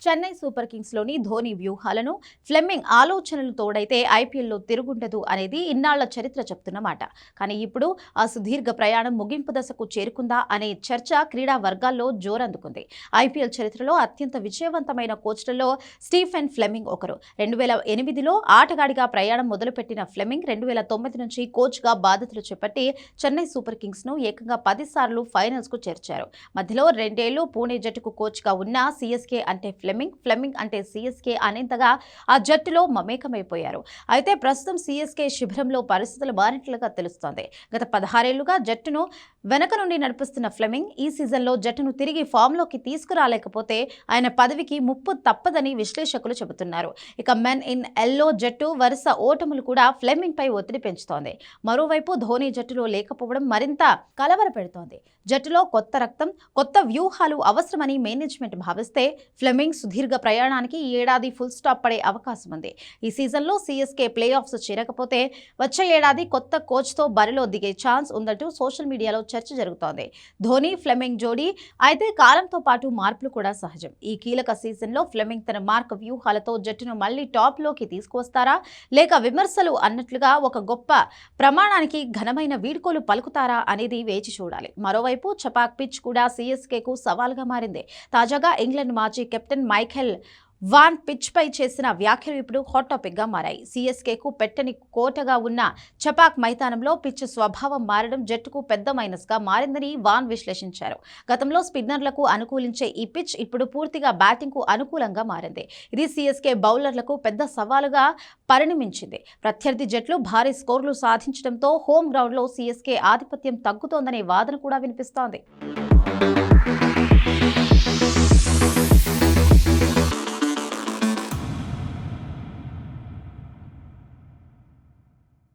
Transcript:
Chennai super కింగ్స్లోని Dhoni వ్యూహాలను Fleming ఆలోచనలు తోడైతే ఐపీఎల్లో తిరుగుండదు అనేది ఇన్నాళ్ల చరిత్ర చెప్తున్నమాట. కానీ ఇప్పుడు ఆ సుదీర్ఘ ప్రయాణం ముగింపు దశకు చేరుకుందా అనే చర్చ క్రీడా వర్గాల్లో జోరందుకుంది. ఐపీఎల్ చరిత్రలో అత్యంత విజయవంతమైన కోచ్లలో స్టీఫెన్ ఫ్లెమింగ్ ఒకరు. 2008లో ఆటగాడిగా ప్రయాణం మొదలుపెట్టిన ఫ్లెమింగ్ 2009 నుంచి కోచ్గా బాధ్యతలు చేపట్టి చెన్నై సూపర్ కింగ్స్ను ఏకంగా 10 సార్లు ఫైనల్స్కు చేర్చారు. మధ్యలో 2 ఏళ్లు పూణే జట్టుకు కోచ్గా ఉన్న సీఎస్కే అంటే ఫ్లెమింగ్ అంటే సీఎస్కే అనేంతగా ఆ జట్టులో మమేకమైపోయారు. అయితే ప్రస్తుతం సీఎస్కే శిబిరంలో పరిస్థితులు మారినట్లుగా తెలుస్తోంది. గత 16 ఏళ్లుగా జట్టును వెనక నుండి నడిపిస్తున్న ఫ్లెమింగ్ ఈ సీజన్లో జట్టును తిరిగి ఫామ్లోకి తీసుకురాలేకపోతే ఆయన పదవికి ముప్పు తప్పదని విశ్లేషకులు చెబుతున్నారు. ఇక మెన్ ఇన్ ఎల్లో జట్టు వరుస ఓటములు కూడా ఫ్లెమింగ్ పై ఒత్తిడి పెంచుతోంది. మరోవైపు ధోని జట్టులో లేకపోవడం మరింత కలవరపెడుతోంది. జట్టులో కొత్త రక్తం, కొత్త వ్యూహాలు అవసరమని మేనేజ్మెంట్ భావిస్తే ఫ్లెమింగ్ సుదీర్ఘ ప్రయాణానికి ఈ ఏడాది ఫుల్ స్టాప్ పడే అవకాశం ఉంది. ఈ సీజన్లో సీఎస్కే ప్లే ఆఫ్స్ చేరకపోతే వచ్చే ఏడాది కొత్త కోచ్తో బరిలో దిగే ఛాన్స్ ఉందంటూ సోషల్ మీడియాలో చర్చ జరుగుతోంది. ధోని ఫ్లెమింగ్ జోడీ అయితే కాలంతో పాటు మార్పులు కూడా సహజం. ఈ కీలక సీజన్లో ఫ్లెమింగ్ తన మార్క్ వ్యూహాలతో జట్టును మళ్లీ టాప్లోకి తీసుకువస్తారా, లేక విమర్శలు అన్నట్లుగా ఒక గొప్ప ప్రమాణానికి ఘనమైన వీడ్కోలు పలుకుతారా అనేది వేచి చూడాలి. మరోవైపు చపాక్ పిచ్ కూడా సీఎస్కేకు సవాల్గా మారింది. తాజాగా ఇంగ్లాండ్ మాజీ కెప్టెన్ మైఖేల్ వాన్ పిచ్ పై చేసిన వ్యాఖ్యలు ఇప్పుడు హాట్ టాపిక్ గా మారాయి. సీఎస్కేకు పెట్టని కోటగా ఉన్న చపాక్ మైదానంలో పిచ్ స్వభావం మారడం జట్టుకు పెద్ద మైనస్ గా మారిందని వాన్ విశ్లేషించారు. గతంలో స్పిన్నర్లకు అనుకూలించే ఈ పిచ్ ఇప్పుడు పూర్తిగా బ్యాటింగ్ కు అనుకూలంగా మారింది. ఇది సీఎస్కే బౌలర్లకు పెద్ద సవాలుగా పరిణమించింది. ప్రత్యర్థి జట్లు భారీ స్కోర్లు సాధించడంతో హోమ్ గ్రౌండ్ లో సీఎస్కే ఆధిపత్యం తగ్గుతోందనే వాదన కూడా వినిపిస్తోంది.